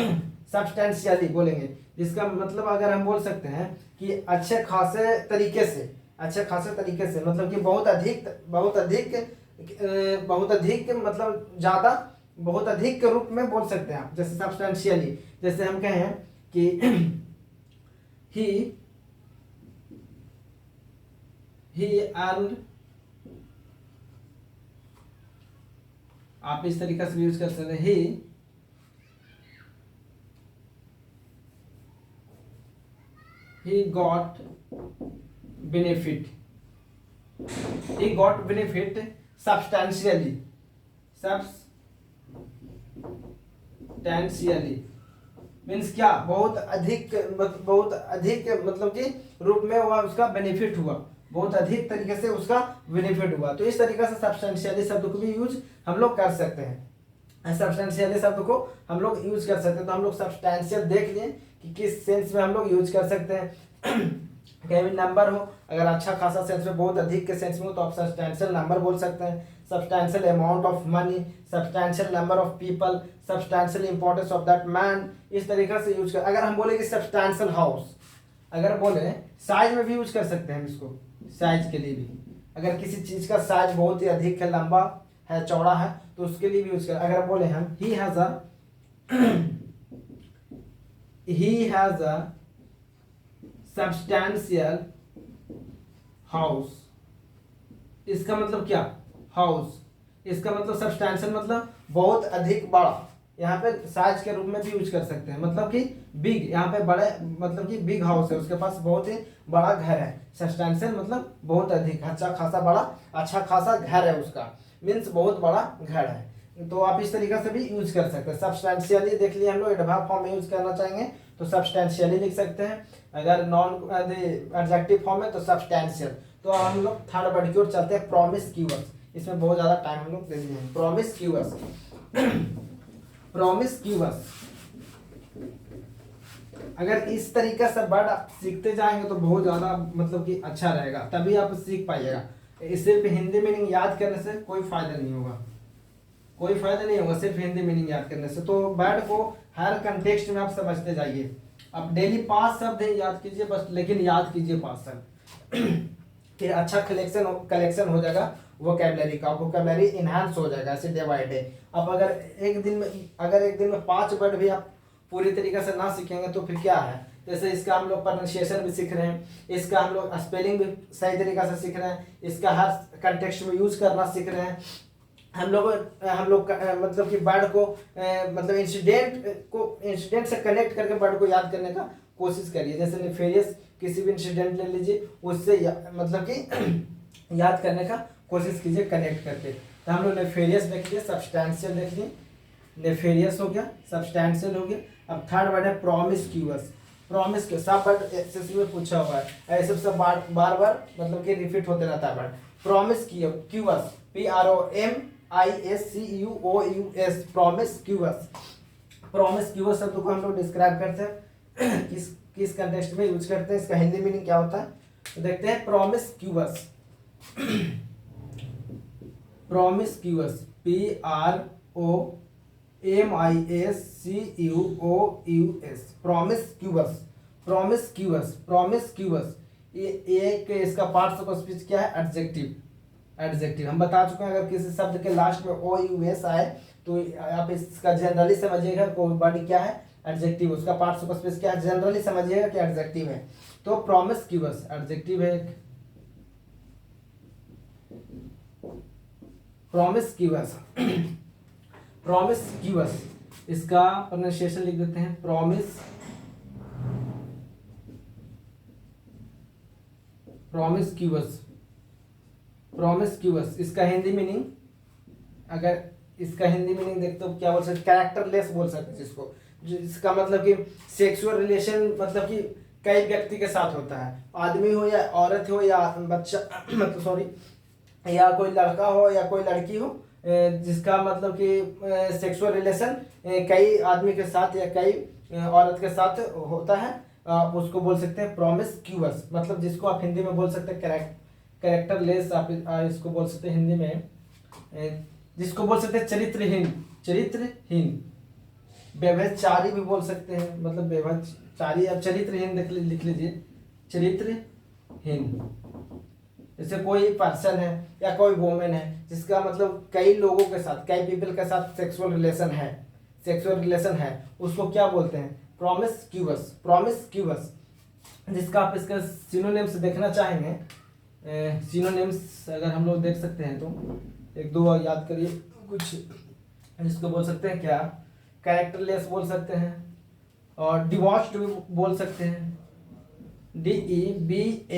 सब्सटैंशियली बोलेंगे, जिसका मतलब अगर हम बोल सकते हैं कि अच्छे खासे तरीके से, अच्छे खासे तरीके से मतलब कि बहुत अधिक, बहुत अधिक, बहुत अधिक मतलब ज्यादा, बहुत अधिक के रूप में बोल सकते हैं आप। जैसे सब्सटैंशियली, जैसे हम कहें कि he earned, आप इस तरीका से यूज कर सकते हैं, he got benefit, he got benefit substantially, substantially means क्या, बहुत अधिक, बहुत अधिक मतलब कि रूप में वह उसका बेनिफिट हुआ, बहुत अधिक तरीके से उसका बेनिफिट हुआ। तो इस तरीके से सब्सटेंशियली शब्द को भी यूज हम लोग कर सकते हैं, सब्सटेंशियली शब्द को हम लोग यूज कर सकते हैं। तो हम लोग सब्सटेंशियल देख लिए कि किस सेंस में हम लोग यूज कर सकते हैं। कहीं भी नंबर हो, अगर अच्छा खासा सेंस में, बहुत अधिक के सेंस में हो, तो आप सब्सटेंशियल नंबर बोल सकते हैं, substantial amount of money, substantial number of people, substantial importance of that man, इस तरीके से यूज कर। अगर हम बोले कि सब्सटेंशियल हाउस, अगर बोले साइज में भी यूज कर सकते हैं इसको, साइज के लिए भी, अगर किसी चीज का साइज बहुत ही अधिक है, लंबा है, चौड़ा है, तो उसके लिए भी यूज कर। अगर बोले हम he has a substantial house, इसका मतलब क्या, हाउस, इसका मतलब सब्सटेंशियल मतलब बहुत अधिक बड़ा, यहाँ पे साइज के रूप में भी यूज कर सकते हैं, मतलब कि बिग, यहाँ पे बड़े मतलब कि बिग हाउस है, उसके पास बहुत ही बड़ा घर है। सब्सटेंशियल मतलब बहुत अधिक, अच्छा खासा बड़ा, अच्छा खासा घर है उसका, मीन्स बहुत बड़ा घर है। तो आप इस तरीके से भी यूज कर सकते हैं। सब्सटेंशियली देख लिए हम लोग, एडवर्ब फॉर्म में यूज करना चाहेंगे तो सब्सटेंशियली लिख सकते हैं, अगर नॉन एडजेक्टिव फॉर्म है तो सब्सटेंशियल। तो हम लोग थर्ड वर्ड की ओर चलते हैं, प्रोमिस्क्यूअस। इसमें बहुत ज्यादा टाइम हम लोग दे दिए हैं। प्रोमिस्क्यूअस, प्रोमिस्क्यूअस, अगर इस तरीके से वर्ड आप सीखते जाएंगे तो बहुत ज्यादा मतलब कि अच्छा रहेगा, तभी आप सीख पाइएगा। सिर्फ हिंदी मीनिंग याद करने से कोई फायदा नहीं होगा। कोई फायदा नहीं होगा सिर्फ हिंदी मीनिंग याद करने से। तो वर्ड को हर कंटेक्स्ट में आप समझते जाइए। आप डेली 5 शब्द ही याद कीजिए बस, लेकिन याद कीजिए 5 शब्द कि अच्छा कलेक्शन हो जाएगा वोकैबलरी का, वोकैबलरी इन्हांस हो जाएगा ऐसे डे बाय डे। अब अगर एक दिन में 5 वर्ड भी आप पूरी तरीके से ना सीखेंगे तो फिर क्या है। जैसे इसका हम लोग प्रोनाउंसिएशन भी सीख रहे हैं, इसका हम लोग स्पेलिंग भी सही तरीके से सीख रहे हैं, इसका हर कंटेक्स्ट में यूज करना सीख रहे हैं। हम लोग मतलब कि वर्ड को मतलब इंसिडेंट से कनेक्ट करके वर्ड को याद करने का कोशिश करिए। जैसे नेफेरियस किसी भी इंसिडेंट ले लीजिए, उससे मतलब कि याद करने का कोशिश कीजिए कनेक्ट करके। तो हम लोग नेफेरियस देख लिए, सब्सटैंशियल देख लिए, नेफेरियस हो गया, सब्सटैंशियल हो गया। अब थर्ड वर्ड है प्रॉमिस्क्यूअस। प्रॉमिस के सब वर्ड एसएससी में पूछा हुआ है, ऐसे सब बार बार मतलब कि रिपीट होते रहता है वर्ड। प्रॉमिस्क्यूअस, PROMISCUOUS, प्रॉमिस्क्यूअस। प्रॉमिस्क्यूअस शब्द को हम लोग डिस्क्राइब करते हैं किस कंटेक्स्ट में यूज करते हैं, इसका हिंदी मीनिंग क्या होता है तो देखते हैं। प्रॉमिस्क्यूअस, प्रॉमिस्क्यूअस, PROMISCUOUS, प्रॉमिस्क्यूअस, प्रॉमिस्क्यूअस, प्रॉमिस्क्यूअस। ये एक इसका पार्ट्स ऑफ स्पीच क्या है, एडजेक्टिव। एडजेक्टिव हम बता चुके हैं, अगर किसी शब्द के लास्ट में OUS आए तो आप इसका जनरली समझिएगा बॉडी क्या है, एडजेक्टिव। उसका पार्ट्स ऑफ स्पीच क्या है, जनरली समझिएगा कि एडजेक्टिव है। तो प्रॉमिस्क्यूअस एडजेक्टिव है एक। प्रॉमिस्क्यूअस, प्रॉमिस्क्यूअस, इसका प्रोनाउंसिएशन लिख देते हैं, प्रॉमिस्क्यूअस, प्रॉमिस्क्यूअस। इसका हिंदी मीनिंग, अगर इसका हिंदी मीनिंग देखते हो क्या बोल सकते, कैरेक्टरलेस बोल सकते हैं जिसको, जिसका मतलब कि सेक्सुअल रिलेशन मतलब कि कई व्यक्ति के साथ होता है, आदमी हो या औरत हो या बच्चा मतलब सॉरी, या कोई लड़का हो या कोई लड़की हो, जिसका मतलब कि सेक्सुअल रिलेशन कई आदमी के साथ या कई औरत के साथ होता है, उसको बोल सकते हैं प्रॉमिस्क्यूअस। मतलब जिसको आप हिंदी में बोल सकते हैं कैरेक्टरलेस, आप इसको बोल सकते हैं हिंदी में, जिसको बोल सकते हैं चरित्रहीन, चरित्रहीन। व्यभिचारी भी बोल सकते हैं, मतलब व्यभिचारी, अब चरित्रहीन लिख लीजिए, चरित्रहीन। जैसे कोई पर्सन है या कोई वोमेन है जिसका मतलब कई लोगों के साथ, कई पीपल के साथ सेक्सुअल रिलेशन है, सेक्सुअल रिलेशन है, उसको क्या बोलते हैं, प्रॉमिस्क्यूअस, प्रॉमिस्क्यूअस। जिसका आप इसका सिनोनिम्स देखना चाहेंगे, सिनोनिम्स अगर हम लोग देख सकते हैं तो एक दो याद करिए कुछ, जिसको बोल सकते हैं क्या, कैरेक्टरलेस बोल सकते हैं, और डिवॉर्स्ड भी बोल सकते हैं, DEBAUCHED,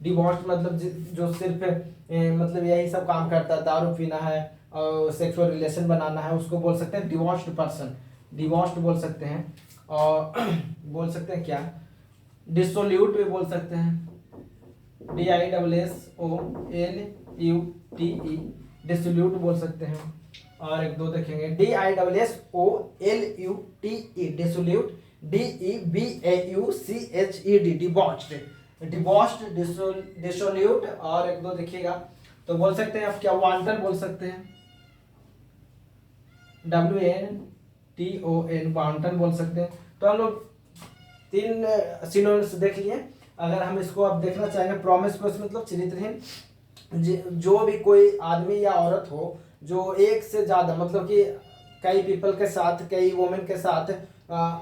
डिवॉर्स्ड मतलब जो सिर्फ मतलब यही सब काम करता है, दारू पीना है और सेक्सुअल रिलेशन बनाना है, उसको बोल सकते हैं डिवॉर्स्ड पर्सन, डिवॉर्स्ड बोल सकते हैं। और बोल सकते हैं क्या, डिसोल्यूट भी बोल सकते हैं, DISSOLUTE, डिसोल्यूट बोल सकते हैं। और एक दो देखेंगे, DISSOLUTE, डिसोल्यूट, DEBAUCHED, डिबॉच्ड, डिबॉच्ड, डिसोल्यूट। और एक दो देखिएगा तो बोल सकते हैं आप क्या, वांटन बोल सकते हैं, WANTON, वांटन बोल सकते हैं। तो हम लोग 3 सिनोनिम्स देख लिए। अगर हम इसको अब देखना चाहेंगे, प्रॉमिस्क्यूअस मतलब चरित्रहीन, जो भी कोई आदमी या औरत हो जो एक से ज्यादा मतलब कि कई पीपल के साथ, कई वुमेन के साथ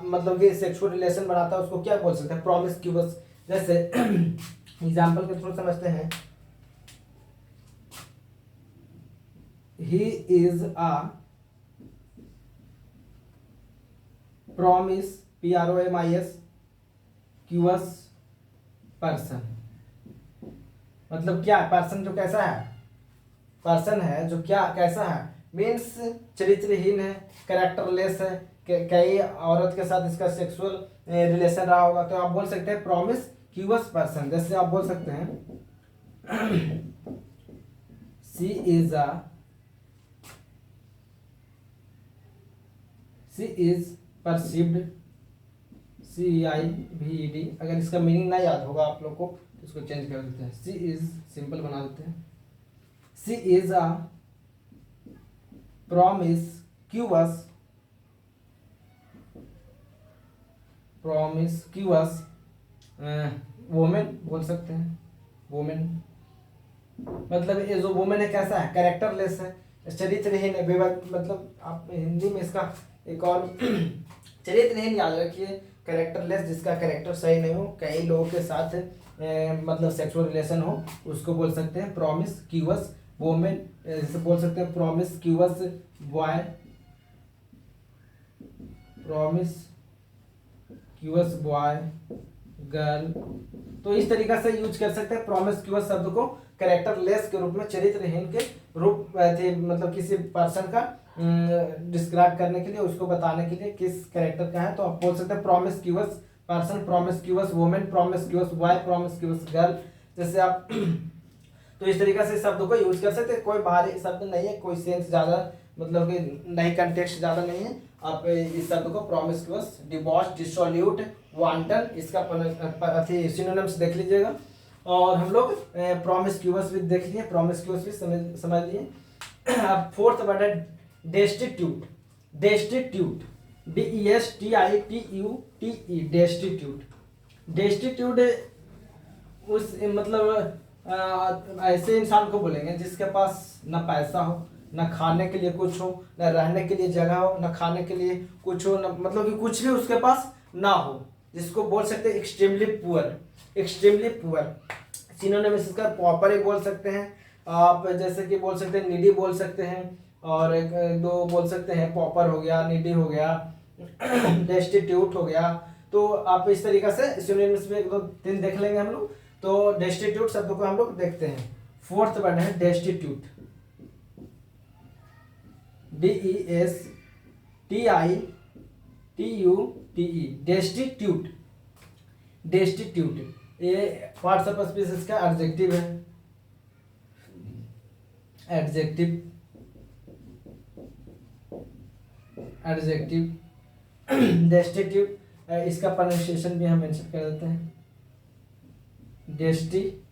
मतलब कि सेक्सुअल रिलेशन बनाता है, उसको क्या बोल सकते हैं, प्रॉमिस्क्यूअस। जैसे एग्जांपल के थ्रू समझते हैं, he is a promise, PROMISCUOUS person. मतलब क्या, पर्सन जो कैसा है, पर्सन है जो क्या कैसा है, मीन्स चरित्रहीन है, कैरेक्टरलेस है, कई औरत के साथ इसका सेक्सुअल रिलेशन रहा होगा, तो आप बोल सकते हैं प्रॉमिस्क्यूअस पर्सन। जैसे आप बोल सकते हैं शी इज परसीव्ड, CIVED। अगर इसका मीनिंग ना याद होगा आप लोग को तो इसको चेंज कर देते हैं, शी इज सिंपल बना देते हैं, she is a promiscuous promiscuous women बोल सकते हैं, वोमेन मतलब ये जो वोमेन है कैसा है, कैरेक्टरलेस है, चरित्रहीन है, मतलब आप हिंदी में इसका एक और चरित्रहीन याद रखिए, कैरेक्टरलेस, जिसका कैरेक्टर सही नहीं हो, कई लोगों के साथ मतलब सेक्सुअल रिलेशन हो, उसको बोल सकते हैं प्रॉमिस्क्यूअस वोमेन। जैसे बोल सकते हैं प्रॉमिस्क्यूअस बॉय, प्रॉमिस्क्यूअस बॉय, गर्ल। तो इस तरीका से यूज कर सकते हैं प्रॉमिस्क्यूअस शब्द को कैरेक्टरलेस के रूप में, चरित्रहीन के रूप मतलब किसी पर्सन का डिस्क्राइब करने के लिए, उसको बताने के लिए किस कैरेक्टर का है, तो आप बोल सकते हैं प्रॉमिस्क्यूअस पर्सन, प्रॉमिस्क्यूअस वुमेन, प्रॉमिस्क्यूअस बॉय, प्रॉमिस्क्यूअस गर्ल। जैसे आप तो इस तरीके से शब्द को यूज कर सकते हैं, कोई भारी शब्द नहीं है, कोई सेंस ज्यादा मतलब कि नहीं, कंटेक्स्ट ज्यादा नहीं है। आप इस शब्द को प्रॉमिस्क्यूअस, डिबॉश, डिसोल्यूट, वांटन, इसका सिनोनिम्स देख लीजिएगा। और हम लोग प्रॉमिस्क्यूअस भी देख लिए, प्रॉमिस्क्यूअस भी समझ लिए। अब फोर्थ वर्ड है destitute, destitute, DESTITUTE, destitute. Destitute उस मतलब ऐसे इंसान को बोलेंगे जिसके पास ना पैसा हो, ना खाने के लिए कुछ हो, ना रहने के लिए जगह हो, ना खाने के लिए कुछ हो, ना मतलब कि कुछ भी उसके पास ना हो, जिसको बोल सकते हैं extremely poor, extremely poor. Synonym इसका पॉपर ही बोल सकते हैं आप, जैसे कि बोल सकते हैं नीडी बोल सकते हैं, और एक दो बोल सकते हैं पॉपर हो गया, नीडी हो गया, डेस्टिट्यूट हो गया। तो आप इस तरीके से सिनोनिम्स में एक दो तीन देख लेंगे हम लोग। तो डेस्टिट्यूट शब्द को हम लोग देखते हैं। फोर्थ वर्ड है डेस्टिट्यूट, DESTITUTE, डेस्टिट्यूट, डेस्टिट्यूट। ये पार्ट्स ऑफ स्पीशीज का एडजेक्टिव है, एडजेक्टिव, एडजेक्टिव डेस्टिट्यूट। इसका प्रोनाउंसिएशन भी हम मेंशन कर देते हैं, destitute,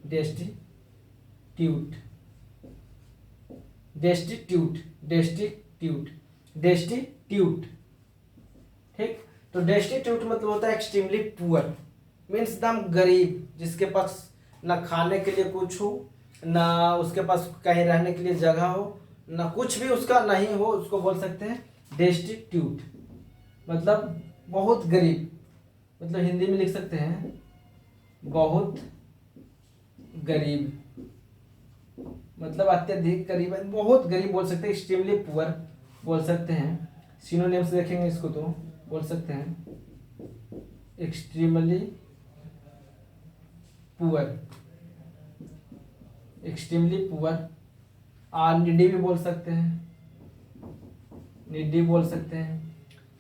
destitute, destitute, destitute, destitute. ठीक, तो डेस्टिट्यूट मतलब होता है एक्सट्रीमली पुअर, मीन्स एकदम गरीब, जिसके पास ना खाने के लिए कुछ हो, ना उसके पास कहीं रहने के लिए जगह हो, ना कुछ भी उसका नहीं हो, उसको बोल सकते हैं डेस्टिट्यूट, मतलब बहुत गरीब। मतलब हिंदी में लिख सकते हैं बहुत गरीब, मतलब अत्यधिक गरीब, बहुत गरीब बोल सकते हैं, एक्सट्रीमली पुअर बोल सकते हैं। सिनोनिम्स देखेंगे इसको तो बोल सकते हैं extremely poor, extremely poor. Needy भी बोल सकते हैं, नीडी बोल सकते हैं।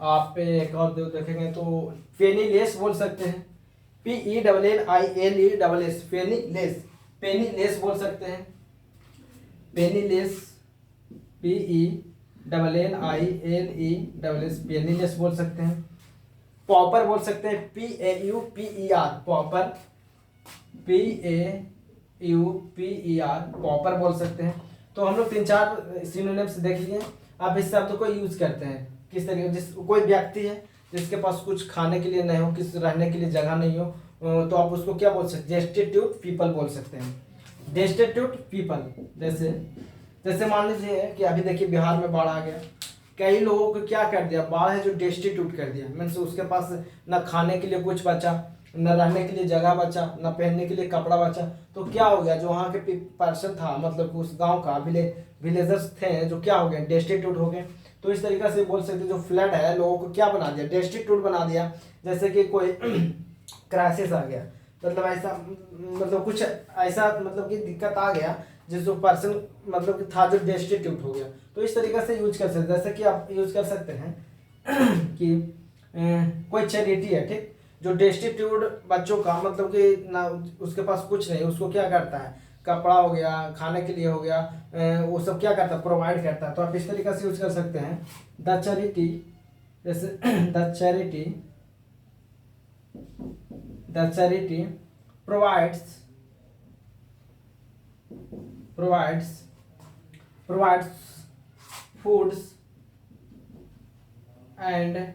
आप एक और देखेंगे तो पेनीलेस बोल सकते हैं, PENNILES, पेनीलेस, पेनीलेस बोल सकते हैं, पेनीलेस, PENNILES, पेनीलेस बोल सकते हैं। पॉपर बोल सकते हैं, PAUPER, पॉपर, PAUPER, पॉपर बोल सकते हैं। तो हम लोग 3-4 सिनोनिम्स देख लिए। आप इस शब्द को यूज करते हैं किस तरीके, जिस कोई व्यक्ति है जिसके पास कुछ खाने के लिए नहीं हो, किस रहने के लिए जगह नहीं हो, तो आप उसको क्या बोल सकते हैं, डेस्टिट्यूट पीपल बोल सकते हैं, डेस्टिट्यूट पीपल। जैसे जैसे मान लीजिए कि अभी देखिए बिहार में बाढ़ आ गया, कई लोगों को क्या कर दिया, बाढ़ है जो डेस्टिट्यूट कर दिया, मीन्स उसके पास न खाने के लिए कुछ बचा, न रहने के लिए जगह बचा, न पहनने के लिए कपड़ा बचा। तो क्या हो गया, जो वहाँ के पर्सन था, मतलब उस गांव का विलेजर्स थे, जो क्या हो गए, डेस्टिट्यूट हो गए। तो इस तरीके से बोल सकते जो फ्लड है लोगों को क्या बना दिया, डेस्टिट्यूट बना दिया। जैसे कि कोई क्राइसिस आ गया, मतलब ऐसा, मतलब कुछ ऐसा, मतलब कि दिक्कत आ गया जिस पर्सन मतलब कि था जो डेस्टिट्यूट हो गया। तो इस तरीके से यूज कर सकते हैं। जैसे कि आप यूज कर सकते हैं कि कोई चैरिटी है, ठीक, जो डेस्टिट्यूट बच्चों का, मतलब कि ना उसके पास कुछ नहीं, उसको क्या करता है, कपड़ा हो गया, खाने के लिए हो गया, वो सब क्या करता है, प्रोवाइड करता है। तो आप इस तरीके से यूज कर सकते हैं द चैरिटी, जैसे the charity, the charity provides provides foods and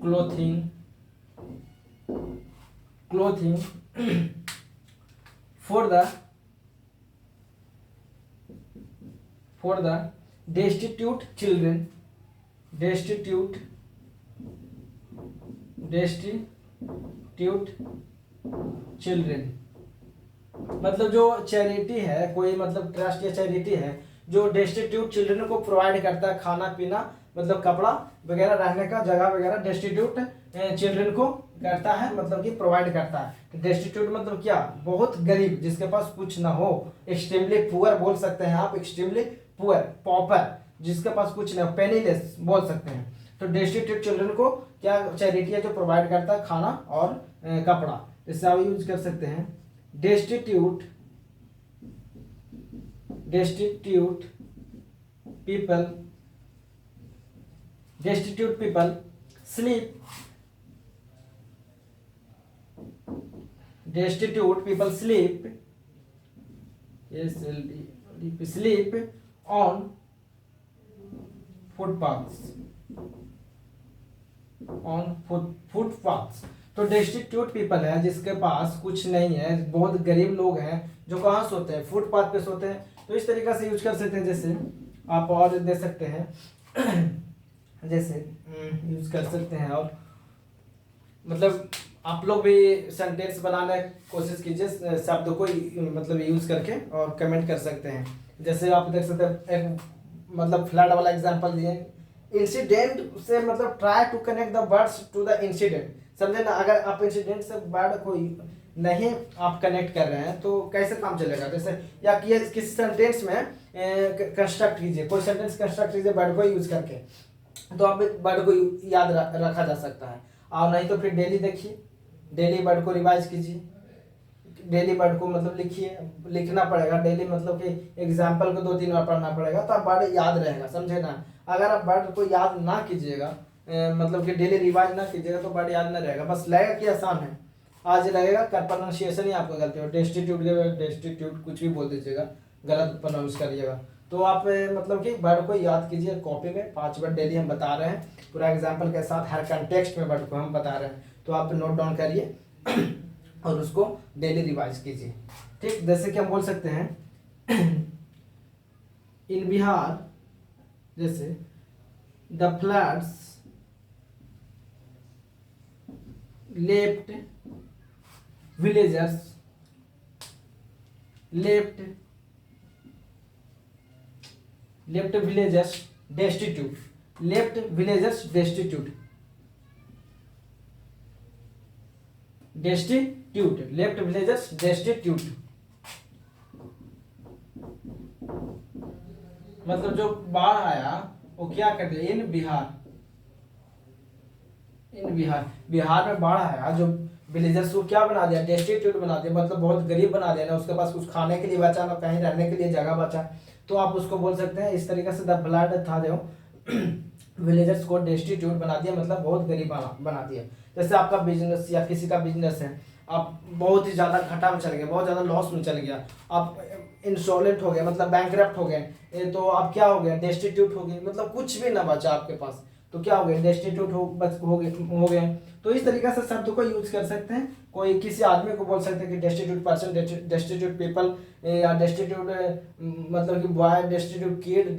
clothing for the destitute children मतलब जो चैरिटी है, कोई मतलब ट्रस्ट या चैरिटी है जो डेस्टिट्यूट चिल्ड्रन को प्रोवाइड करता है खाना पीना, मतलब कपड़ा वगैरह, रहने का जगह वगैरह, डेस्टिट्यूट चिल्ड्रन को करता है, मतलब कि प्रोवाइड करता है। डेस्टिट्यूट मतलब क्या, बहुत गरीब, जिसके पास कुछ ना हो। एक्सट्रीमली पुअर बोल सकते हैं आप, एक्सट्रीमली पुअर, पॉपर, जिसके पास कुछ ना हो, पेनीलेस बोल सकते हैं। तो डेस्टिट्यूट चिल्ड्रन को क्या चैरिटी है जो प्रोवाइड करता है खाना और कपड़ा। इससे आप यूज कर सकते हैं destitute people sleep on footpaths. तो डेस्टिट्यूट पीपल है जिसके पास कुछ नहीं है, बहुत गरीब लोग हैं जो कहाँ सोते हैं, फुटपाथ पे सोते हैं। तो इस तरीके से यूज कर सकते हैं। जैसे आप और दे सकते हैं जैसे यूज कर सकते हैं। और मतलब आप लोग भी सेंटेंस बनाने की कोशिश कीजिए शब्द को मतलब यूज करके, और कमेंट कर सकते हैं। जैसे आप देख सकते हैं एक मतलब फ्लड वाला एग्जांपल दिए, इंसिडेंट से मतलब try to connect the words to the incident, समझे ना। अगर आप इंसिडेंट से वर्ड को नहीं आप कनेक्ट कर रहे हैं तो कैसे काम चलेगा। जैसे या किसी सेंटेंस में कंस्ट्रक्ट कीजिए, कोई सेंटेंस कंस्ट्रक्ट कीजिए वर्ड को यूज करके, तो आप वर्ड को याद रखा जा सकता है। और नहीं तो फिर डेली देखिए, डेली वर्ड को रिवाइज कीजिए, डेली वर्ड को मतलब लिखिए, लिखना पड़ेगा डेली, मतलब कि एग्जाम्पल को 2-3 बार पढ़ना पड़ेगा तो आप वर्ड याद रहेगा, समझे ना। अगर आप वर्ड को याद ना कीजिएगा, मतलब कि डेली रिवाइज ना कीजिएगा तो वर्ड याद ना रहेगा। बस लगेगा कि आसान है, आज लगेगा कर प्रोनाउंसिएशन ही आपका गलती हो, डेस्टिट्यूट कुछ भी बोल दीजिएगा, गलत प्रोनाउंस करिएगा। तो आप मतलब कि वर्ड को याद कीजिए, कॉपी में 5 वर्ड डेली हम बता रहे हैं, पूरा एग्जाम्पल के साथ, हर कंटेक्स्ट में वर्ड को हम बता रहे हैं। तो आप नोट डाउन करिए और उसको डेली रिवाइज कीजिए, ठीक। जैसे कि हम बोल सकते हैं इन बिहार, जैसे the floods left villagers destitute, left villagers destitute, left villagers destitute। मतलब जो बाढ़ आया वो क्या कर दिया, इन बिहार में बाढ़ आया, जो विलेजर्स को क्या बना दिया, डेस्टिट्यूट बना दिया, मतलब बहुत गरीब बना दिया ना, उसके पास कुछ खाने के लिए बचा ना कहीं रहने के लिए जगह बचा। तो आप उसको बोल सकते हैं इस तरीके से, द फ्लड था जो विलेजर्स को डेस्टिट्यूट बना दिया, मतलब बहुत गरीब बना दिया। जैसे आपका बिजनेस या किसी का बिजनेस है, आप बहुत ही ज़्यादा घाटा में चल गए, बहुत ज़्यादा लॉस में चल गया, आप इंसॉल्वेंट हो गए, मतलब बैंकरप्ट हो गए, तो आप क्या हो गए, डेस्टिट्यूट हो गए, मतलब कुछ भी ना बचा आपके पास, तो क्या हो गए, डेस्टिट्यूट हो गए। तो इस तरीके से शब्द को यूज कर सकते हैं। कोई किसी आदमी को बोल सकते हैं कि डेस्टिट्यूट पर्सन, डेस्टिट्यूट पीपल, या डेस्टिट्यूट मतलब कि boy, destitute kid,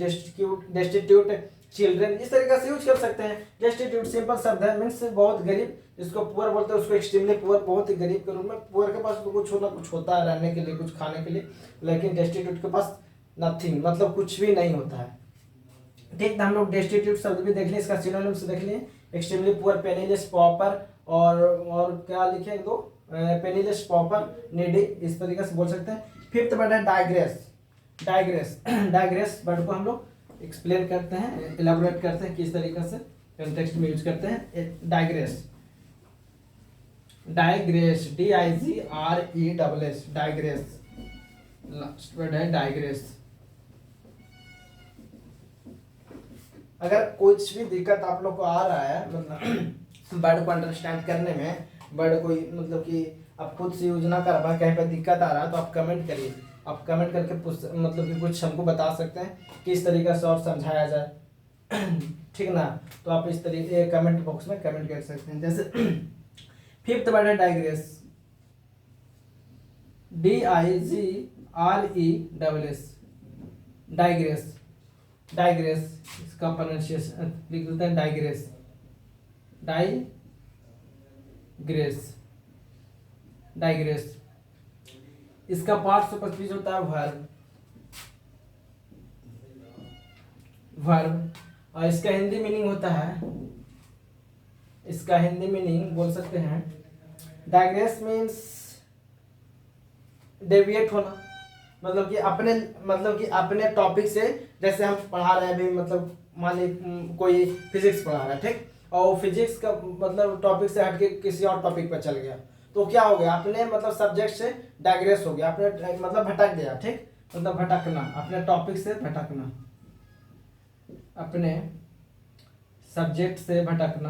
destitute children, इस तरीके से यूज कर सकते हैं। डेस्टिट्यूट सिंपल शब्द है, मीन्स बहुत गरीब, जिसको पुअर बोलते हैं उसको एक्सट्रीमली पुअर, बहुत ही गरीब के रूप में। पुअर के पास तो कुछ होना कुछ होता है रहने के लिए, कुछ खाने के लिए, लेकिन डेस्टिट्यूट के पास नथिंग, मतलब कुछ भी नहीं होता है, ठीक। हम लोग डेस्टिट्यूट शब्द भी देख लें, इसका सिनोनिम्स देख लें, एक्सट्रीमली पुअर, पेनीलेस, पॉपर, और क्या लिखे दो, पेनीलेस, पॉपर, नीडी, इस तरीके से बोल सकते हैं। फिफ्थ वर्ड है डाइग्रेस वर्ड को हम लोग एक्सप्लेन करते हैं, इलाबोरेट करते हैं किस तरीके से कंटेक्स्ट में यूज करते हैं। Digress DIGRESS, digress, last word है डाइग्रेस। अगर कुछ भी दिक्कत आप लोग को आ रहा है, मतलब वर्ड को अंडरस्टैंड करने में, वर्ड को मतलब कि आप खुद से यूज ना कर पाए, कहीं पर दिक्कत आ रहा है तो आप कमेंट करिए। आप कमेंट करके पूछ मतलब कि कुछ हमको बता सकते हैं किस तरीके से और समझाया जाए। ठीक ना, तो आप इस तरीके कमेंट बॉक्स में कमेंट कर सकते हैं। जैसे फिफ्थ वर्ड है डाइग्रेस, DIGRESS, डाइग्रेस। डाइग्रेस इसका प्रोनाउंसिएशन लिख देते हैं डाइग्रेस, डाइग्रेस, डाइग्रेस। इसका पार्ट ऑफ स्पीच होता है वर्ब, वर्ब। और इसका हिंदी मीनिंग होता है, इसका हिंदी मीनिंग बोल सकते हैं डाइग्रेस मीन्स डेविएट होना, मतलब कि अपने टॉपिक से, जैसे हम पढ़ा रहे हैं अभी, मतलब मान ली कोई फिजिक्स पढ़ा रहा है, ठीक, और वो फिजिक्स का मतलब टॉपिक से हटके किसी और टॉपिक पर चल गया, तो क्या हो गया, अपने मतलब सब्जेक्ट से डाइग्रेस हो गया, अपने मतलब भटक गया, ठीक, मतलब भटकना, अपने टॉपिक से भटकना, अपने सब्जेक्ट से भटकना,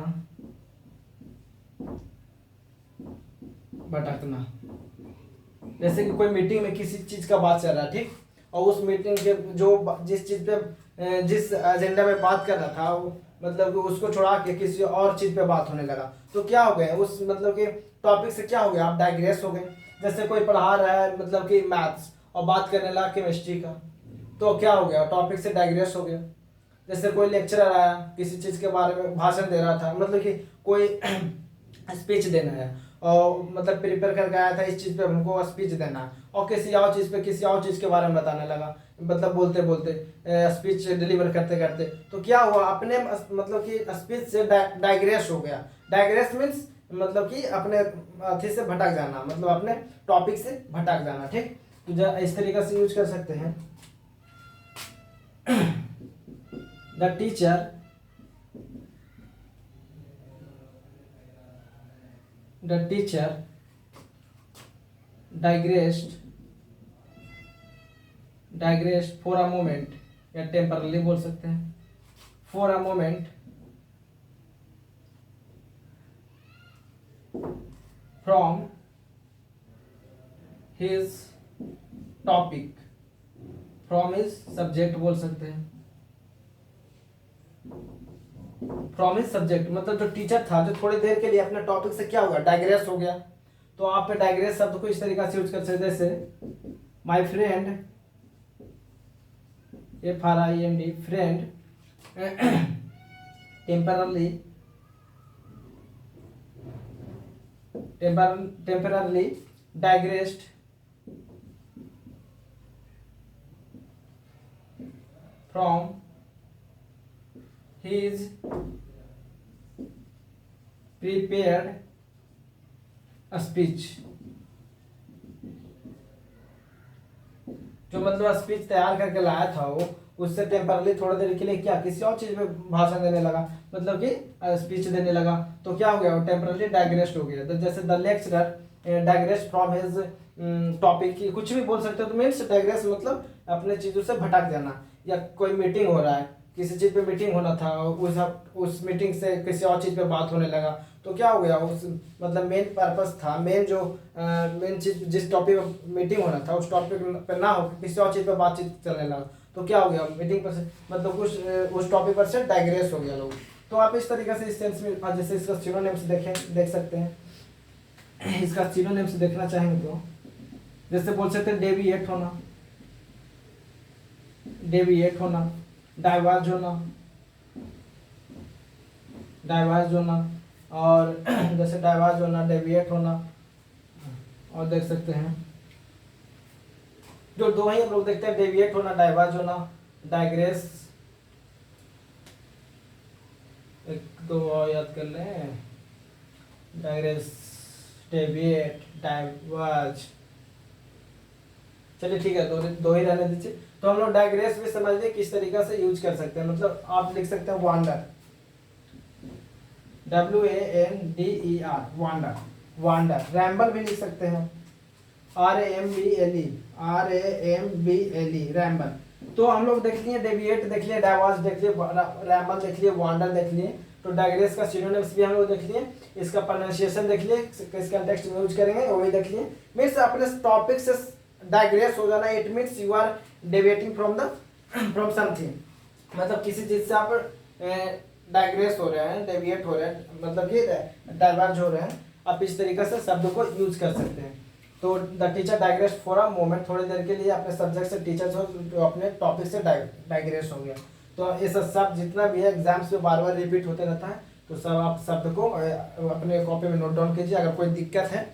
भटकना। जैसे कि कोई मीटिंग में किसी चीज का बात चल रहा है, ठीक, और उस मीटिंग के जो जिस चीज पे जिस एजेंडा में बात कर रहा था, वो मतलब कि उसको छोड़ा के किसी और चीज पे बात होने लगा, तो क्या हो गया, उस मतलब कि टॉपिक से क्या हो गया, आप डाइग्रेस हो गए। जैसे कोई पढ़ा रहा है मतलब कि मैथ्स और बात करने लगा केमिस्ट्री का, तो क्या हो गया, टॉपिक से डाइग्रेस हो गया। जैसे कोई लेक्चरर आया किसी चीज के बारे में भाषण दे रहा था, मतलब कि कोई स्पीच देना है और मतलब प्रिपेयर करके आया था इस चीज पे हमको स्पीच देना है, और किसी और चीज पे किसी और चीज के बारे में बताने लगा, मतलब बोलते बोलते स्पीच डिलीवर करते करते, तो क्या हुआ, अपने मतलब कि स्पीच से डाइग्रेस हो गया। डाइग्रेस मीन्स मतलब कि अपने अथी से भटक जाना, मतलब अपने टॉपिक से भटक जाना, ठीक, तो इस तरीके से यूज कर सकते हैं। The teacher digressed for a moment, या टेम्परली बोल सकते हैं, for a moment from his topic, from his subject बोल सकते हैं, फ्रॉम हिज सब्जेक्ट, मतलब जो टीचर था जो थोड़ी देर के लिए अपने टॉपिक से क्या होगा, डाइग्रेस हो गया। तो आप डाइग्रेस शब्द को इस तरीके से यूज कर सकते हैं, जैसे my friend, FRIEND, friend temporarily digressed from his prepared speech, जो मतलब स्पीच तैयार करके लाया था वो, उससे टेम्परली थोड़ी देर के लिए क्या किसी और चीज में भाषण देने लगा, मतलब कि स्पीच देने लगा, तो क्या हो गया, वो टेम्परली डाइग्रेस्ड हो गया। तो जैसे the lecturer digressed from his topic, की कुछ भी बोल सकते हो, तो मीन्स डाइग्रेस मतलब अपने चीजों से भटक जाना। या कोई मीटिंग हो रहा है, किसी चीज पे मीटिंग होना था, उस मीटिंग से किसी और चीज पे बात होने लगा, तो क्या हो गया, उस मतलब मेन पर्पस था, मेन चीज जिस टॉपिक पे मीटिंग होना था उस टॉपिक पे ना हो किसी और चीज पे बातचीत चलने लगा, तो क्या हो गया, मीटिंग पर से मतलब कुछ उस टॉपिक पर से डाइग्रेस हो गया लोग। तो आप इस तरीके से इस सेंस में जैसे इसका सिनोनिम्स देख सकते हैं। इसका सिनोनिम्स देखना चाहेंगे तो जैसे बोल सकते हैं डेविएट होना, डेविएट होना, डाइवर्ज होना, डाइवर्ज होना, और जैसे डाइवर्ज होना, डेविएट होना, और देख सकते हैं जो दो ही हम लोग देखते हैं, डेविएट होना, डाइवर्ज होना, डाइग्रेस, एक दो और याद कर लें, डाइग्रेस, डेविएट, डाइवर्ज, चलिए ठीक है, दो ही रहने दीजिए। तो हम लोग डाइग्रेस भी समझ लें किस तरीके से यूज कर सकते हैं, मतलब आप लिख सकते हैं wander, WANDER, wander, wander, ramble भी लिख सकते हैं, RAMBLE, रैम्बल। तो हम लोग देख लिए डेविएट देख लिए, डाइवर्ज देख लिए, रैम्बल देख लिए, वांडर देख लिए, तो डाइग्रेस का सिनोनिम्स भी हम लोग देख लिए, इसका प्रोनाउंसिएशन देख लिए, किस कॉन्टेक्स्ट में यूज करेंगे वही देख लिए। मीन्स अपने टॉपिक से डाइग्रेस हो जाना, it means you are deviating from something, मतलब किसी चीज से आप डाइग्रेस हो रहे हैं, डेविएट हो रहे हैं, मतलब ये डाइवर्ज हो रहे हैं, आप इस तरीके से शब्द को यूज कर सकते हैं। तो the teacher digress for a moment, थोड़ी देर के लिए अपने सब्जेक्ट से टीचर जो अपने टॉपिक से डाइग्रेस हो गया। तो ये सब शब्द जितना भी है एग्जाम्स में बार बार रिपीट होते रहता है, तो सब आप शब्द को अपने कॉपी में नोट डाउन कीजिए। अगर कोई दिक्कत है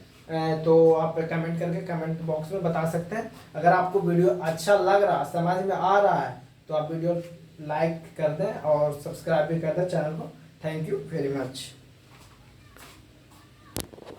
तो आप कमेंट करके कमेंट बॉक्स में बता सकते हैं। अगर आपको वीडियो अच्छा लग रहा, समझ में आ रहा है, तो आप वीडियो लाइक कर दें और सब्सक्राइब भी कर दें चैनल को। Thank you very much.